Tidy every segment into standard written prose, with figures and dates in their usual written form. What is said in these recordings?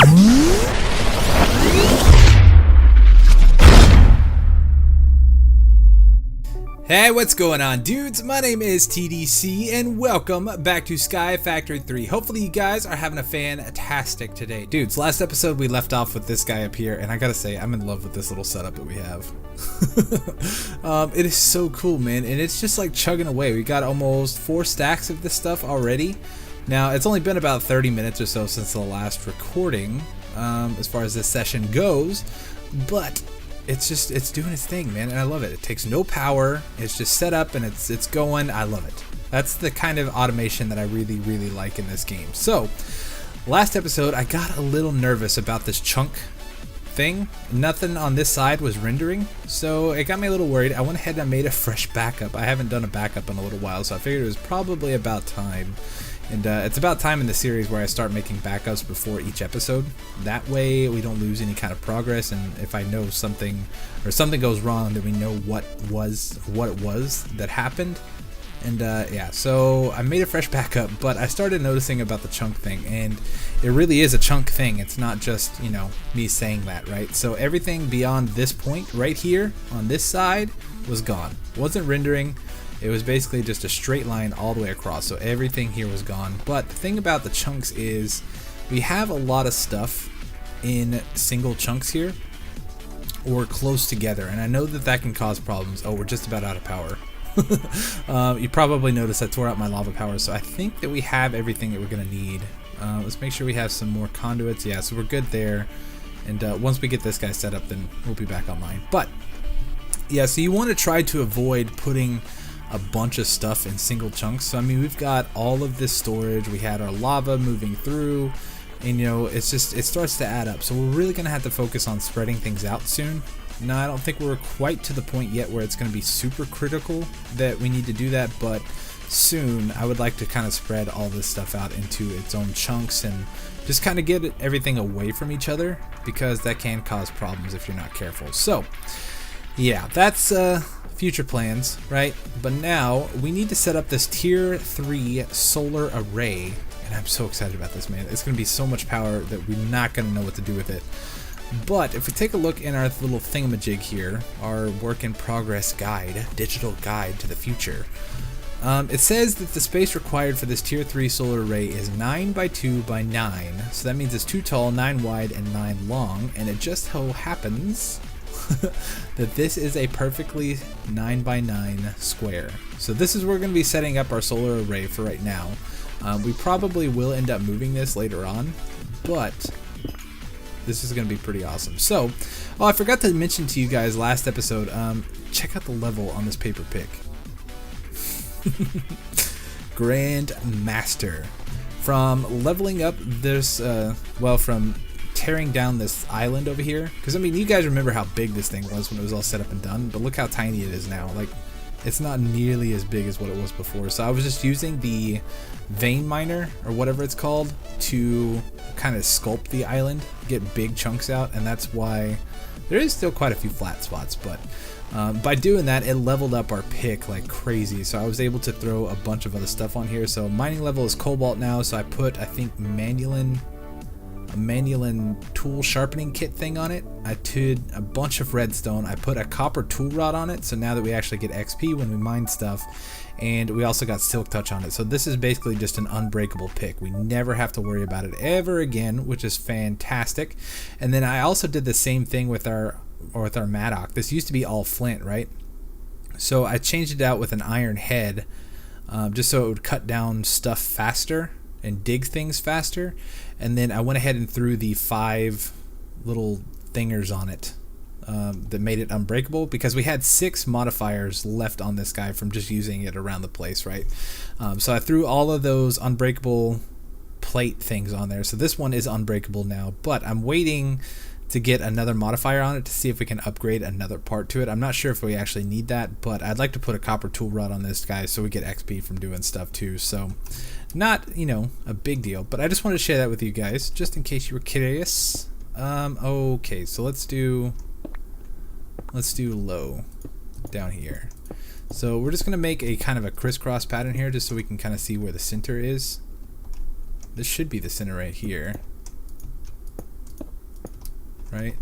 Hey, what's going on, dudes? My name is TDC and welcome back to SkyFactory 3. Hopefully you guys are having a fantastic today. Dudes, last episode we left off with this guy up here, and I gotta say, I'm in love with this little setup that we have. It is so cool, man, and it's just like chugging away. We got almost 4 stacks of this stuff already. Now, it's only been about 30 minutes or so since the last recording, as far as this session goes, but it's doing its thing, man, and I love it. It takes no power. It's just set up and it's going. I love it. That's the kind of automation that I really like in this game. So, last episode I got a little nervous about this chunk thing. Nothing on this side was rendering, so it got me a little worried. I went ahead and I made a fresh backup. I haven't done a backup in a little while, so I figured it was probably about time. And it's about time in the series where I start making backups before each episode. That way we don't lose any kind of progress, and if I know something or something goes wrong, then we know what it was that happened. And yeah, so I made a fresh backup, but I started noticing about the chunk thing, and it really is a chunk thing. It's not just, you know, me saying that, right? So everything beyond this point right here on this side was gone. Wasn't rendering. It was basically just a straight line all the way across, so everything here was gone. But the thing about the chunks is we have a lot of stuff in single chunks here, or close together, and I know that that can cause problems. Oh, we're just about out of power. You probably noticed I tore out my lava power, so I think that we have everything that we're going to need. Let's make sure we have some more conduits. Yeah, so we're good there, and once we get this guy set up, then we'll be back online. But yeah, so you want to try to avoid putting a bunch of stuff in single chunks. So I mean, we've got all of this storage, we had our lava moving through, and you know, it's just, it starts to add up. So we're really gonna have to focus on spreading things out soon. Now, I don't think we're quite to the point yet where it's gonna be super critical that we need to do that, but soon I would like to kind of spread all this stuff out into its own chunks and just kind of get everything away from each other, because that can cause problems if you're not careful. So yeah, that's future plans, right? But now we need to set up this tier 3 solar array, and I'm so excited about this, man. It's going to be so much power that we're not going to know what to do with it. But if we take a look in our little thingamajig here, our work in progress guide, digital guide to the future, it says that the space required for this tier 3 solar array is 9 by 2 by 9. So that means it's 2 tall, 9 wide, and 9 long, and it just so happens that this is a perfectly 9 by 9 square. So this is where we're going to be setting up our solar array for right now. We probably will end up moving this later on, but this is going to be pretty awesome. So, oh, I forgot to mention to you guys last episode, check out the level on this paper pick. Grand Master. From leveling up this, well, from tearing down this island over here, because I mean, you guys remember how big this thing was when it was all set up and done, but look how tiny it is now. Like, it's not nearly as big as what it was before. So I was just using the vein miner, or whatever it's called, to kind of sculpt the island, get big chunks out, and that's why there is still quite a few flat spots. But by doing that, it leveled up our pick like crazy, so I was able to throw a bunch of other stuff on here. So mining level is cobalt now, so I put, I think, a Manulan tool sharpening kit thing on it. I did a bunch of redstone. I put a copper tool rod on it, so now that we actually get XP when we mine stuff, and we also got silk touch on it. So this is basically just an unbreakable pick. We never have to worry about it ever again, which is fantastic. And then I also did the same thing with our mattock. This used to be all flint, right? So I changed it out with an iron head, just so it would cut down stuff faster and dig things faster. And then I went ahead and threw the 5 little thingers on it that made it unbreakable, because we had 6 modifiers left on this guy from just using it around the place, right? So I threw all of those unbreakable plate things on there. So this one is unbreakable now, but I'm waiting to get another modifier on it to see if we can upgrade another part to it. I'm not sure if we actually need that, but I'd like to put a copper tool rod on this guy so we get XP from doing stuff too. So not, you know, a big deal, but I just wanted to share that with you guys just in case you were curious. Okay, so let's do low down here. So we're just gonna make a kind of a crisscross pattern here just so we can kind of see where the center is. This should be the center right here. right?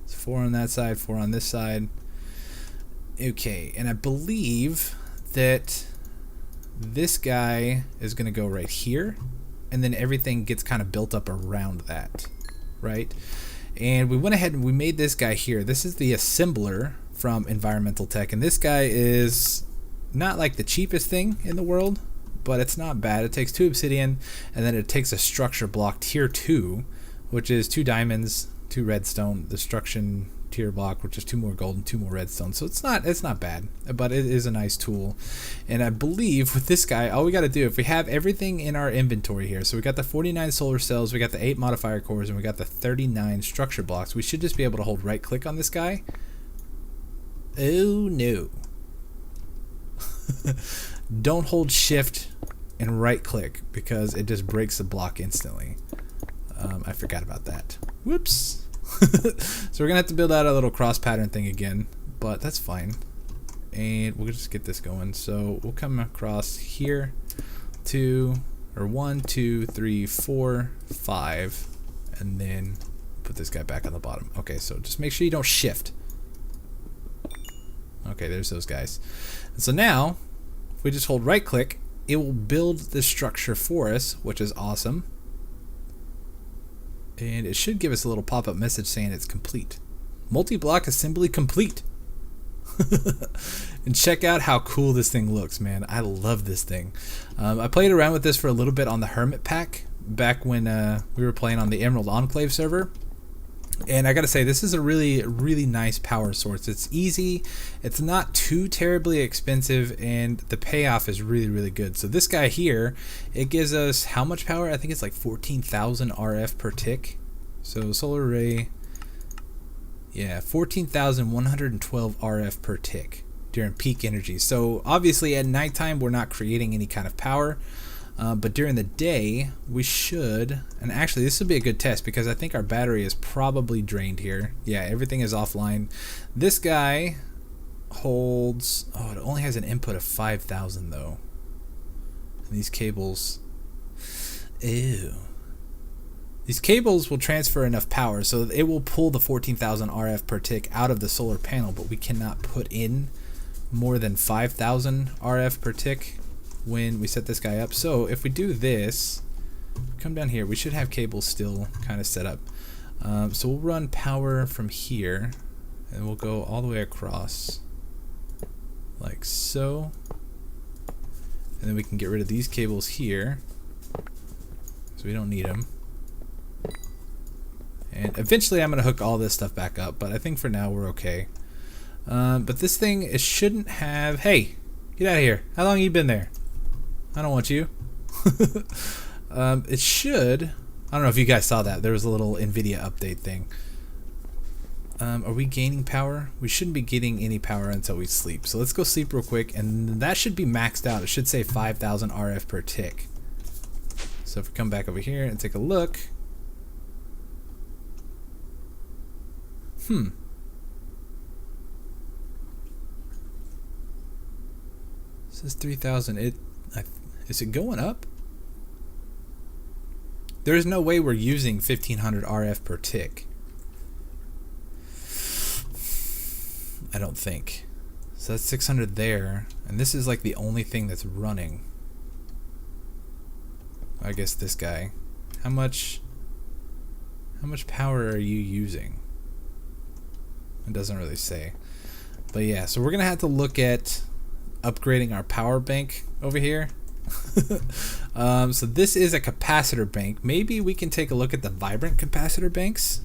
It's 4 on that side, 4 on this side. Okay, and I believe that this guy is going to go right here, and then everything gets kind of built up around that, right? And we went ahead and we made this guy here. This is the assembler from Environmental Tech, and this guy is not like the cheapest thing in the world, but it's not bad. It takes 2 obsidian, and then it takes a structure block tier 2, which is 2 diamonds, 2 redstone, destruction tier block, which is 2 more gold and 2 more redstone. So it's not bad, but it is a nice tool. And I believe with this guy, all we got to do, if we have everything in our inventory here, so we got the 49 solar cells, we got the 8 modifier cores, and we got the 39 structure blocks, we should just be able to hold right click on this guy. Oh no. Don't hold shift and right click because it just breaks the block instantly. I forgot about that. Whoops. So we're gonna have to build out a little cross pattern thing again, but that's fine. And we'll just get this going. So we'll come across here, 1, 2, 3, 4, 5, and then put this guy back on the bottom. Okay, so just make sure you don't shift. Okay, there's those guys. And so now, if we just hold right click, it will build the structure for us, which is awesome. And it should give us a little pop-up message saying it's complete. Multi-block assembly complete. And check out how cool this thing looks, man. I love this thing. I played around with this for a little bit on the Hermit Pack back when we were playing on the Emerald Enclave server. And I gotta say, this is a really nice power source. It's easy, it's not too terribly expensive, and the payoff is really good. So this guy here, it gives us how much power? I think it's like 14,000 RF per tick. So solar array, yeah, 14,112 RF per tick during peak energy. So obviously at nighttime we're not creating any kind of power. But during the day, we should, and actually this would be a good test because I think our battery is probably drained here. Yeah, everything is offline. This guy holds, oh, it only has an input of 5,000 though. And these cables, ew. These cables will transfer enough power, so it will pull the 14,000 RF per tick out of the solar panel, but we cannot put in more than 5,000 RF per tick when we set this guy up. So if we do this, come down here, we should have cables still kind of set up. So we'll run power from here, and we'll go all the way across like so, and then we can get rid of these cables here so we don't need them. And eventually I'm going to hook all this stuff back up, but I think for now we're okay. But this thing, it shouldn't have, hey, get out of here. How long have you been there? I don't want you. It should, I don't know if you guys saw that. There was a little NVIDIA update thing. Are we gaining power? We shouldn't be getting any power until we sleep. So let's go sleep real quick, and that should be maxed out. It should say 5,000 RF per tick. So if we come back over here and take a look. It says 3,000. Is it going up? There's no way we're using 1,500 RF per tick. I don't think. So that's 600 there, and this is like the only thing that's running. I guess this guy. How much power are you using? It doesn't really say. But yeah, so we're gonna have to look at upgrading our power bank over here. So this is a capacitor bank. Maybe we can take a look at the vibrant capacitor banks.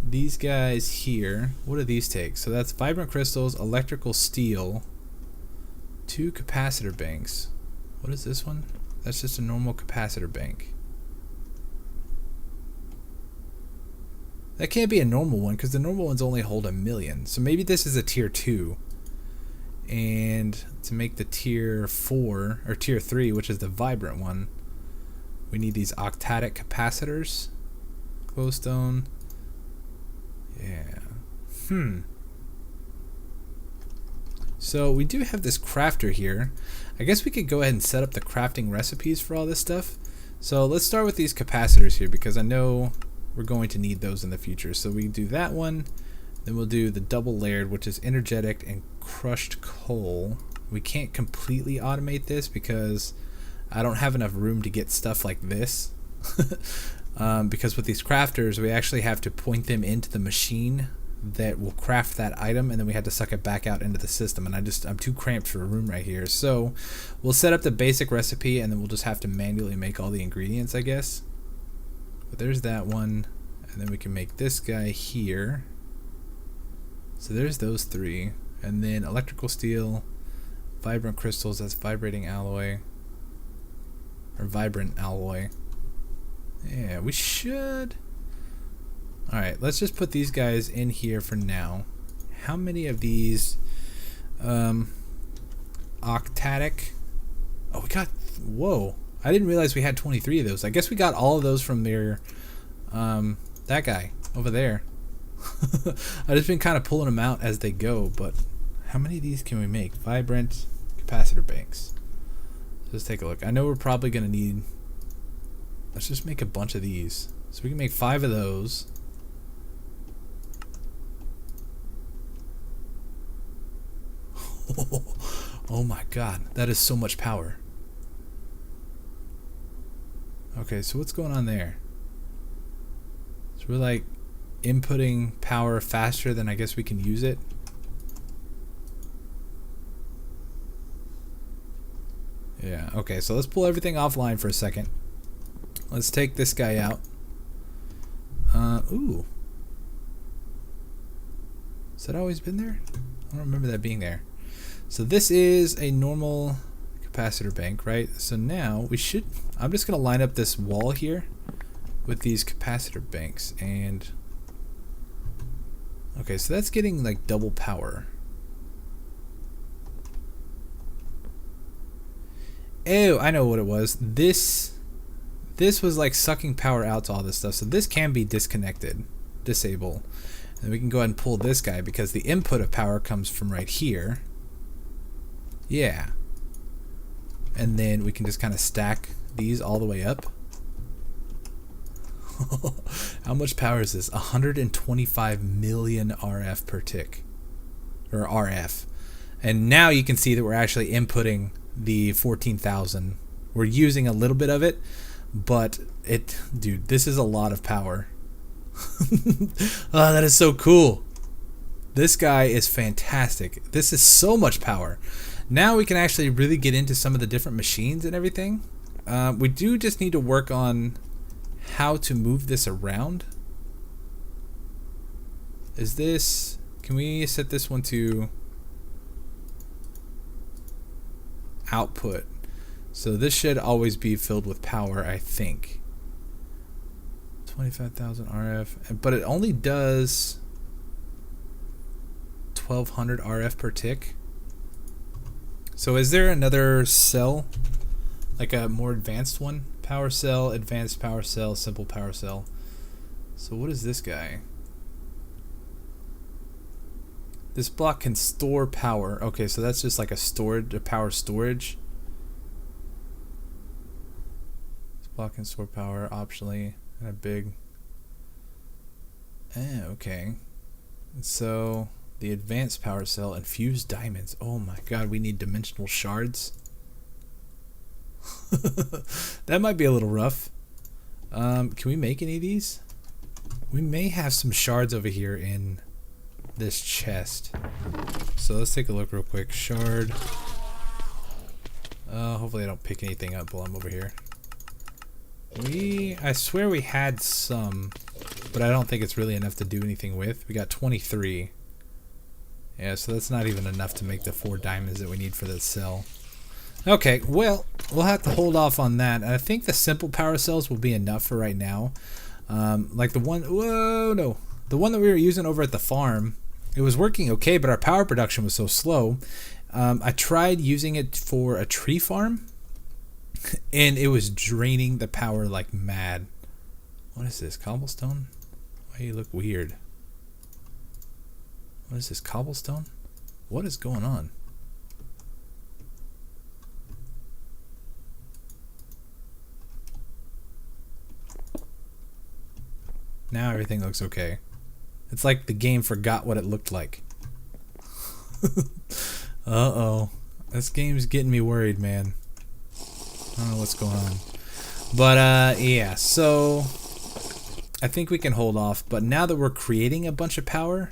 These guys here, what do these take? So that's vibrant crystals, electrical steel, 2 capacitor banks. What is this one? That's just a normal capacitor bank. That can't be a normal one because the normal ones only hold 1,000,000. So maybe this is a tier 2. And to make the tier 4 or tier 3, which is the vibrant one, we need these octatic capacitors. Glowstone. Yeah. So we do have this crafter here. I guess we could go ahead and set up the crafting recipes for all this stuff. So let's start with these capacitors here because I know we're going to need those in the future. So we do that one, then we'll do the double layered, which is energetic and crushed coal. We can't completely automate this because I don't have enough room to get stuff like this. Because with these crafters, we actually have to point them into the machine that will craft that item, and then we had to suck it back out into the system, and I'm too cramped for a room right here. So we'll set up the basic recipe, and then we'll just have to manually make all the ingredients, I guess. But there's that one, and then we can make this guy here. So there's those three, and then electrical steel, vibrant crystals, that's vibrating alloy, or vibrant alloy. Yeah, we should. Alright, let's just put these guys in here for now. How many of these octatic? Oh, we got, whoa. I didn't realize we had 23 of those. I guess we got all of those from their, that guy over there. I've just been kind of pulling them out as they go, but how many of these can we make? Vibrant capacitor banks. Let's take a look. I know we're probably going to need, let's just make a bunch of these. So we can make 5 of those. Oh my god, that is so much power. Okay, so what's going on there? So we're like inputting power faster than I guess we can use it. Yeah, okay, so let's pull everything offline for a second. Let's take this guy out. Ooh. Has that always been there? I don't remember that being there. So this is a normal capacitor bank, right? So now we should, I'm just going to line up this wall here with these capacitor banks, and okay, so that's getting like double power. Oh, I know what it was. This was like sucking power out to all this stuff. So this can be disconnected, disable. And we can go ahead and pull this guy because the input of power comes from right here. Yeah. And then we can just kind of stack these all the way up. How much power is this? 125 million RF per tick. Or RF. And now you can see that we're actually inputting the 14,000. We're using a little bit of it, but dude, this is a lot of power. Oh, that is so cool. This guy is fantastic. This is so much power. Now we can actually really get into some of the different machines and everything. We do just need to work on how to move this around. Is this, can we set this one to output? So this should always be filled with power, I think. 25,000 RF, but it only does 1200 RF per tick. So is there another cell, like a more advanced one? Power cell, advanced power cell, simple power cell. So what is this guy? This block can store power. Okay, so that's just like a power storage. This block can store power optionally in a big. Okay. So the advanced power cell, infused diamonds. Oh my god, we need dimensional shards. That might be a little rough. Can we make any of these? We may have some shards over here in this chest. So let's take a look real quick. Shard. Hopefully I don't pick anything up while I'm over here. I swear we had some, but I don't think it's really enough to do anything with. We got 23. Yeah, so that's not even enough to make the 4 diamonds that we need for the cell. Okay, well, we'll have to hold off on that. And I think the simple power cells will be enough for right now. Like the one, the one that we were using over at the farm, it was working okay, but our power production was so slow. I tried using it for a tree farm, and it was draining the power like mad. What is this, cobblestone? Why do you look weird? What is this, cobblestone? What is going on? Now everything looks okay. It's like the game forgot what it looked like. Uh-oh. This game's getting me worried, man. I don't know what's going on. But, yeah, so I think we can hold off. But now that we're creating a bunch of power,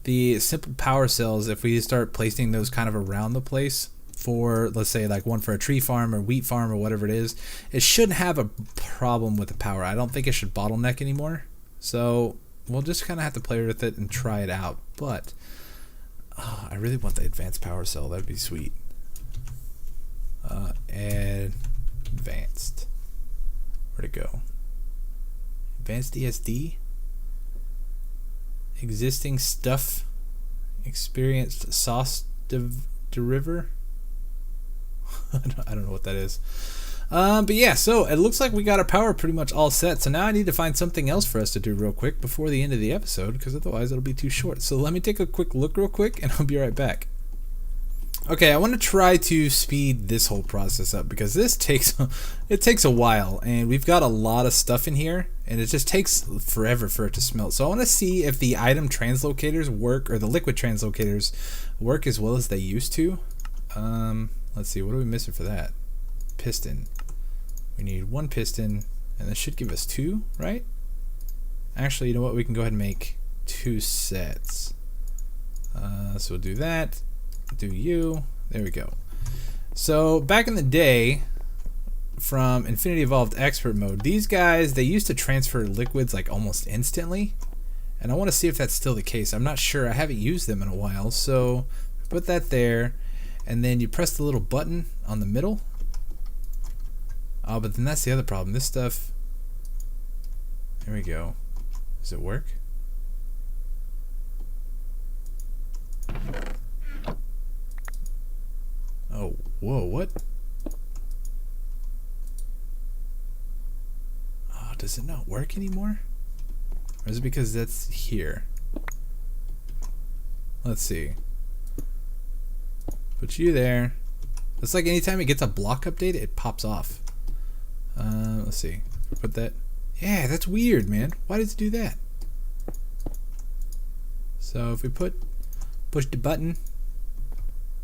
the simple power cells, if we start placing those kind of around the place for, let's say, like one for a tree farm or wheat farm or whatever it is, it shouldn't have a problem with the power. I don't think it should bottleneck anymore. So we'll just kind of have to play with it and try it out. But I really want the advanced power cell. That'd be sweet. Advanced. Where'd it go? Advanced ESD? Existing stuff. Experienced sauce deriver? I don't know what that is. But yeah, so it looks like we got our power pretty much all set. So now I need to find something else for us to do real quick before the end of the episode, because otherwise it'll be too short. So let me take a quick look real quick and I'll be right back. Okay, I want to try to speed this whole process up because this takes a while, and we've got a lot of stuff in here, and it just takes forever for it to smelt. So I want to see if the item translocators work, or the liquid translocators work as well as they used to. Let's see, what are we missing for that? Piston. We need one piston, and this should give us two, right? Actually, you know what? We can go ahead and make 2 sets. So we'll do that. Do you. There we go. So back in the day, from Infinity Evolved Expert mode, these guys, they used to transfer liquids like almost instantly, and I want to see if that's still the case. I'm not sure. I haven't used them in a while. So put that there, and then you press the little button on the middle. Oh, but then that's the other problem. This stuff, there we go. Does it work? Oh, whoa, what? Oh, does it not work anymore? Or is it because that's here? Let's see. Put you there. It's like anytime it gets a block update, it pops off. Let's see. Put that. Yeah, that's weird, man. Why does it do that? So if we push the button,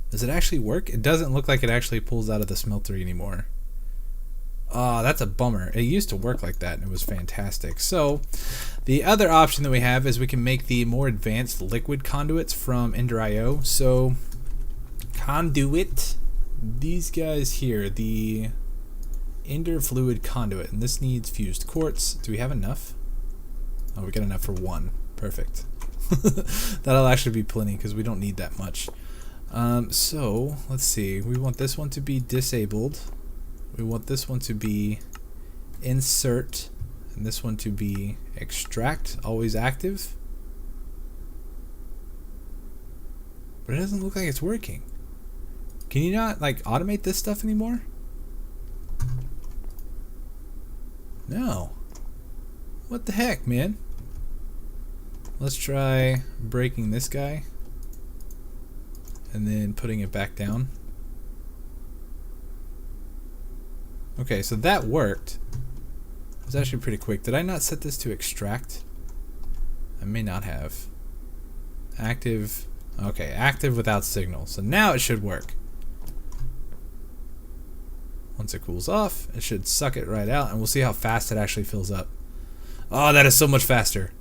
does it actually work? It doesn't look like it actually pulls out of the smeltery anymore. Oh, that's a bummer. It used to work like that and it was fantastic. So the other option that we have is we can make the more advanced liquid conduits from Ender.io. So conduit, these guys here, the Ender fluid conduit, and this needs fused quartz. Do we have enough? Oh, we got enough for 1. Perfect. That'll actually be plenty because we don't need that much. So let's see. We want this one to be disabled. We want this one to be insert, and this one to be extract, always active. But it doesn't look like it's working. Can you not like automate this stuff anymore? No. What the heck, man? Let's try breaking this guy and then putting it back down. Okay, so that worked. It was actually pretty quick. Did I not set this to extract? I may not have. Active. Okay, active without signal. So now it should work. Once it cools off, it should suck it right out, and we'll see how fast it actually fills up. Oh, that is so much faster.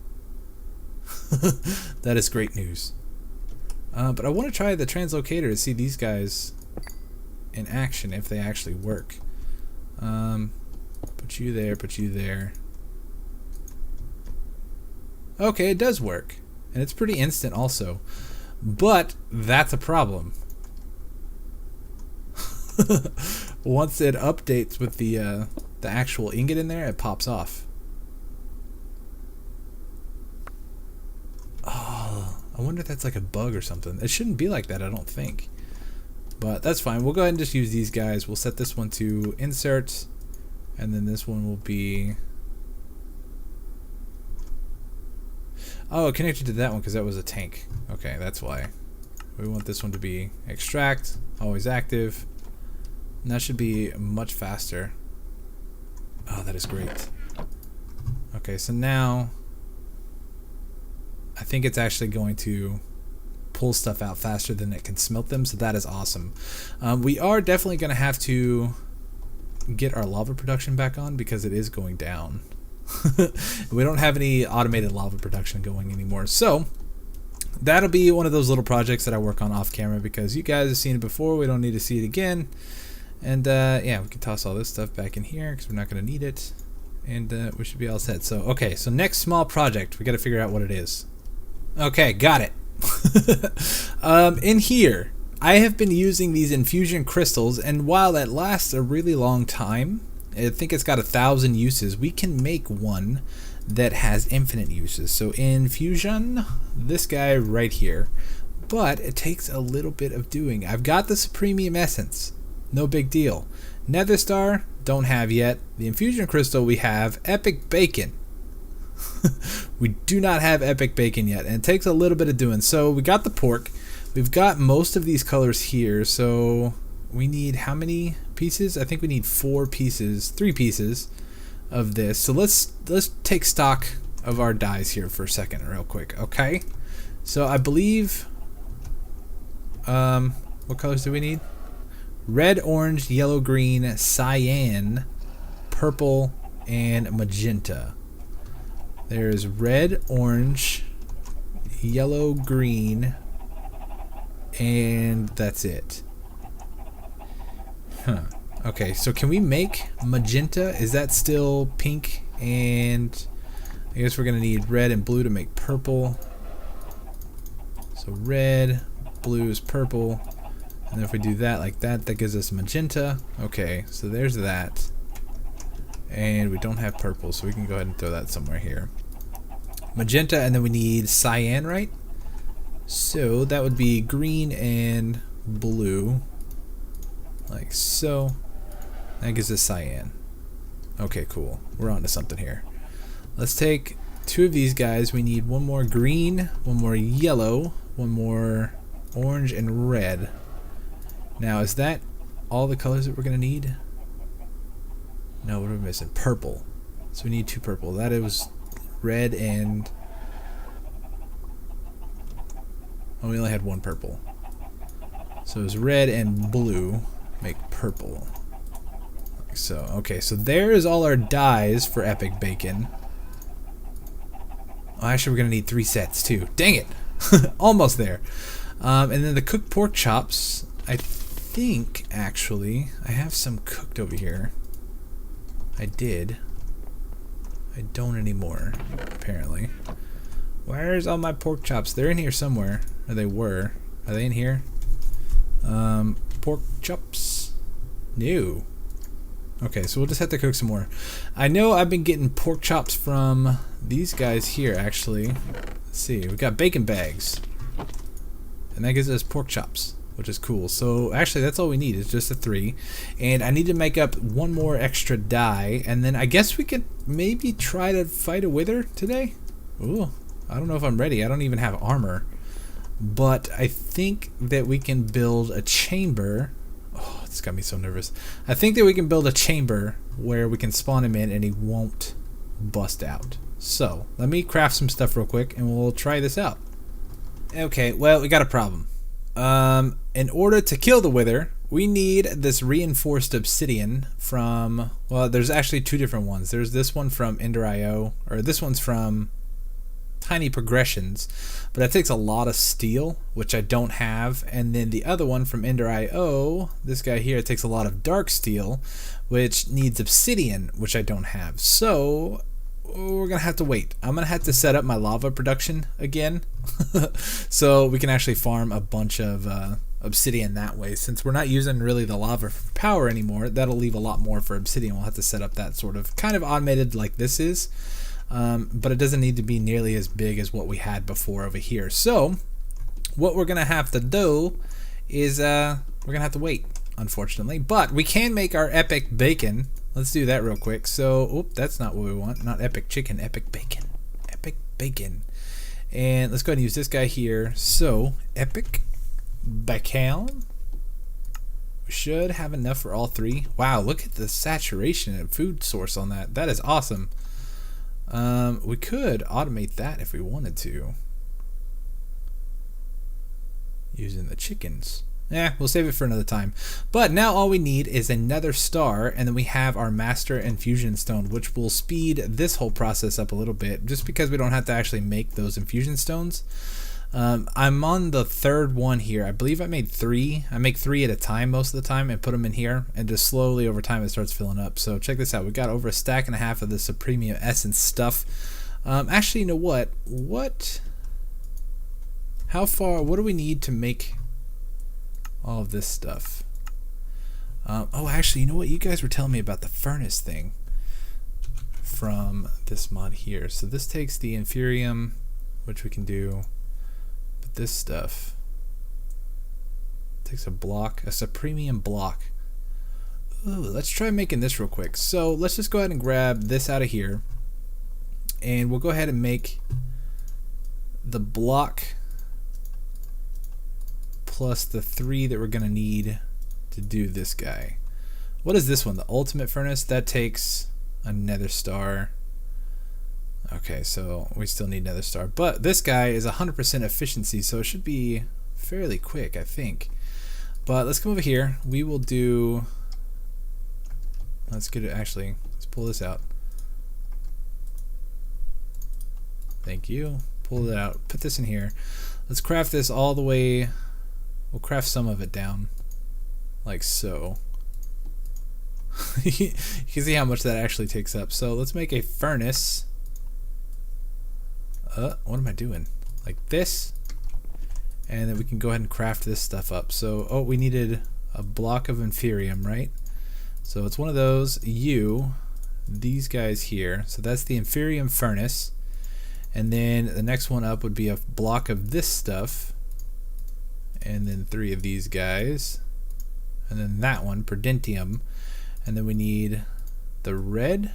That is great news. But I want to try the translocator to see these guys in action, if they actually work. Put you there, put you there. Okay, it does work. And it's pretty instant also. But that's a problem. Once it updates with the actual ingot in there, it pops off. Oh, I wonder if that's like a bug or something. It shouldn't be like that, I don't think. But that's fine. We'll go ahead and just use these guys. We'll set this one to insert, and then this one will be... Oh, it connected to that one because that was a tank. Okay, that's why. We want this one to be extract, always active. And that should be much faster. Oh, that is great. Okay, so now I think it's actually going to pull stuff out faster than it can smelt them, so that is awesome. We are definitely going to have to get our lava production back on because it is going down. We don't have any automated lava production going anymore, so that'll be one of those little projects that I work on off camera because you guys have seen it before. We don't need to see it again. And yeah, we can toss all this stuff back in here because we're not going to need it, and we should be all set. So okay, so next small project, we got to figure out what it is. Okay, got it. In here I have been using these infusion crystals, and while that lasts a really long time, I think it's got 1,000 uses, we can make one that has infinite uses. So infusion, this guy right here, but it takes a little bit of doing. I've got the Supremium Essence, no big deal. Nether Star, don't have yet. The infusion crystal, we have Epic Bacon. We do not have Epic Bacon yet, and it takes a little bit of doing. So we got the pork, we've got most of these colors here, so we need how many pieces? I think we need 3 pieces of this. So let's take stock of our dyes here for a second real quick. Okay, so I believe what colors do we need? Red, orange, yellow, green, cyan, purple, and magenta. There's red, orange, yellow, green, and that's it. Huh. Okay, so can we make magenta? Is that still pink? And I guess we're gonna need red and blue to make purple. So red, blue is purple, and then if we do that like that, that gives us magenta. Okay, so there's that. And we don't have purple, so we can go ahead and throw that somewhere here. Magenta, and then we need cyan, right? So that would be green and blue, like so. That gives us cyan. Okay, cool. We're on to something here. Let's take 2 of these guys. We need 1 more green, 1 more yellow, 1 more orange, and red. Now, is that all the colors that we're going to need? No, what are we missing? Purple. So we need 2 purple. That was red and... oh, we only had 1 purple. So it was red and blue make purple. Like so. Okay, so there's all our dyes for Epic Bacon. Oh, actually, we're going to need 3 sets too. Dang it! Almost there. And then the cooked pork chops, I think, actually, I have some cooked over here. I did. I don't anymore, apparently. Where's all my pork chops? They're in here somewhere. Or they were. Are they in here? Pork chops? No. Okay, so we'll just have to cook some more. I know I've been getting pork chops from these guys here, actually. Let's see. We've got bacon bags. And that gives us pork chops, which is cool. So actually that's all we need is just the 3, and I need to make up 1 more extra dye, and then I guess we could maybe try to fight a wither today. Ooh, I don't know if I'm ready. I don't even have armor, but I think that we can build a chamber. Oh, it's got me so nervous. I think that we can build a chamber where we can spawn him in and he won't bust out. So let me craft some stuff real quick and we'll try this out. Okay, well, we got a problem. In order to kill the wither, we need this reinforced obsidian from, well, there's actually 2 different ones. There's this one from Ender.io, or this one's from Tiny Progressions, but that takes a lot of steel, which I don't have. And then the other one from Ender.io, this guy here, takes a lot of dark steel, which needs obsidian, which I don't have. So we're gonna have to wait. I'm gonna have to set up my lava production again so we can actually farm a bunch of obsidian that way. Since we're not using really the lava for power anymore, that'll leave a lot more for obsidian. We'll have to set up that sort of kind of automated like this is, but it doesn't need to be nearly as big as what we had before over here. So what we're gonna have to do is we're gonna have to wait, unfortunately, but we can make our epic bacon. Let's do that real quick. So, oop, that's not what we want. Not epic chicken, epic bacon. Epic bacon. And let's go ahead and use this guy here. So, epic bacon. We should have enough for all 3. Wow, look at the saturation and food source on that. That is awesome. We could automate that if we wanted to. Using the chickens. We'll save it for another time. But now all we need is another star, and then we have our master infusion stone, which will speed this whole process up a little bit, just because we don't have to actually make those infusion stones. I'm on the third one here. I believe I made 3. I make 3 at a time most of the time and put them in here, and just slowly over time it starts filling up. So check this out. We got over a stack and a half of the Supremium Essence stuff. Actually, you know what? How far? What do we need to make all of this stuff? Oh, actually, you know what? You guys were telling me about the furnace thing from this mod here. So this takes the Inferium, which we can do. But this stuff takes a block, a Supremium block. Ooh, let's try making this real quick. So let's just go ahead and grab this out of here, and we'll go ahead and make the block plus the 3 that we're gonna need to do this guy. What is this one? The ultimate furnace? That takes a nether star. Okay, so we still need nether star, but this guy is 100% efficiency, so it should be fairly quick, I think. But let's come over here. We will do, let's get it, actually, let's pull this out. Thank you. Pull it out, put this in here. Let's craft this all the way. We'll craft some of it down, like so. You can see how much that actually takes up. So let's make a furnace. What am I doing? Like this. And then we can go ahead and craft this stuff up. So, oh, we needed a block of Inferium, right? So it's one of those. These guys here. So that's the Inferium furnace. And then the next one up would be a block of this stuff. And then 3 of these guys, and then that one, Prudentium, and then we need the red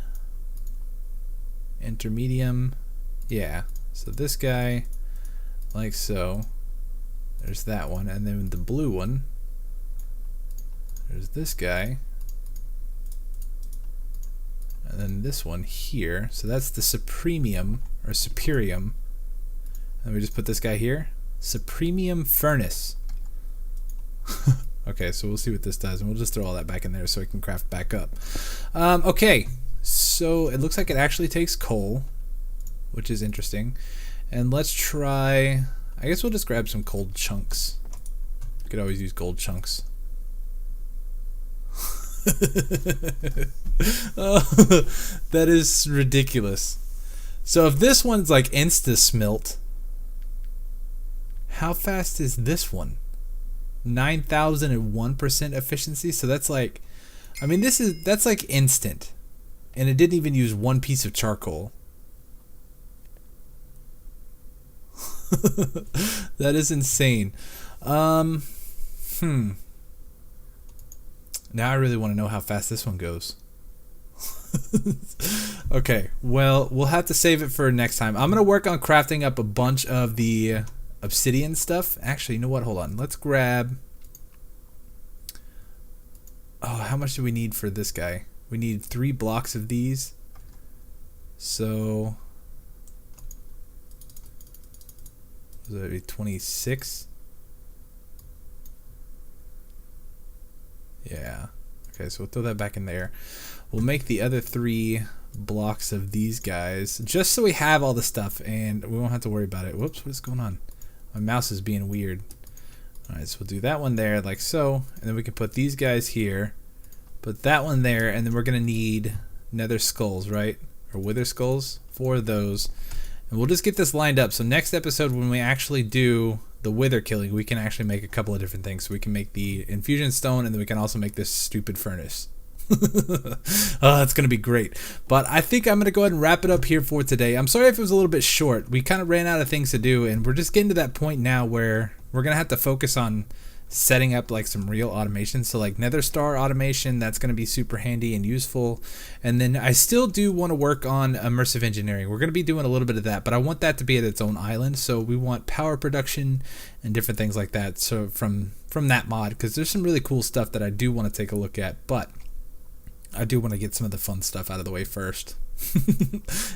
intermedium. Yeah, so this guy, like so. There's that one, and then the blue one, there's this guy, and then this one here. So that's the Supremium or Superium, and we just put this guy here. Supremium furnace. Okay, so we'll see what this does, and we'll just throw all that back in there so it can craft back up. Okay, so it looks like it actually takes coal, which is interesting. And let's try, I guess we'll just grab some gold chunks. You could always use gold chunks. Oh, that is ridiculous. So if this one's like insta smelt, how fast is this one? 9,001% efficiency. So that's like, I mean, that's like instant, and it didn't even use 1 piece of charcoal. That is insane. Now I really want to know how fast this one goes. Okay, well, we'll have to save it for next time. I'm gonna work on crafting up a bunch of the obsidian stuff. Actually, you know what? Hold on. Let's grab. Oh, how much do we need for this guy? We need 3 blocks of these. So, was that be 26? Yeah. Okay, so we'll throw that back in there. We'll make the other 3 blocks of these guys, just so we have all the stuff and we won't have to worry about it. Whoops, what's going on? My mouse is being weird. Alright, so we'll do that one there like so, and then we can put these guys here, put that one there, and then we're going to need nether skulls, right? Or wither skulls, 4 of those. And we'll just get this lined up. So next episode, when we actually do the wither killing, we can actually make a couple of different things. So we can make the infusion stone, and then we can also make this stupid furnace. Oh, it's gonna be great. But I think I'm gonna go ahead and wrap it up here for today. I'm sorry if it was a little bit short. We kind of ran out of things to do, and we're just getting to that point now where we're gonna have to focus on setting up like some real automation. So like nether star automation, that's going to be super handy and useful. And then I still do want to work on immersive engineering. We're going to be doing a little bit of that, but I want that to be at its own island. So we want power production and different things like that. So from that mod, because there's some really cool stuff that I do want to take a look at. But I do want to get some of the fun stuff out of the way first.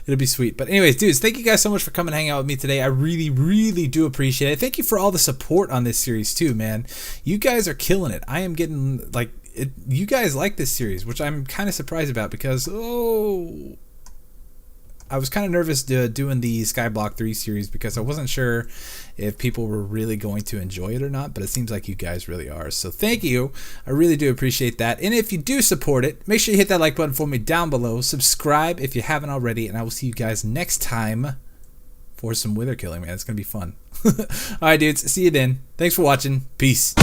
It'll be sweet. But anyways, dudes, thank you guys so much for coming and hanging out with me today. I really do appreciate it. Thank you for all the support on this series too, man. You guys are killing it. I am getting like it, you guys like this series, which I'm kind of surprised about because I was kind of nervous doing the SKYBLOCK 3 series because I wasn't sure if people were really going to enjoy it or not, but it seems like you guys really are. So thank you. I really do appreciate that. And if you do support it, make sure you hit that like button for me down below. Subscribe if you haven't already, and I will see you guys next time for some wither killing, man. It's going to be fun. All right, dudes. See you then. Thanks for watching. Peace.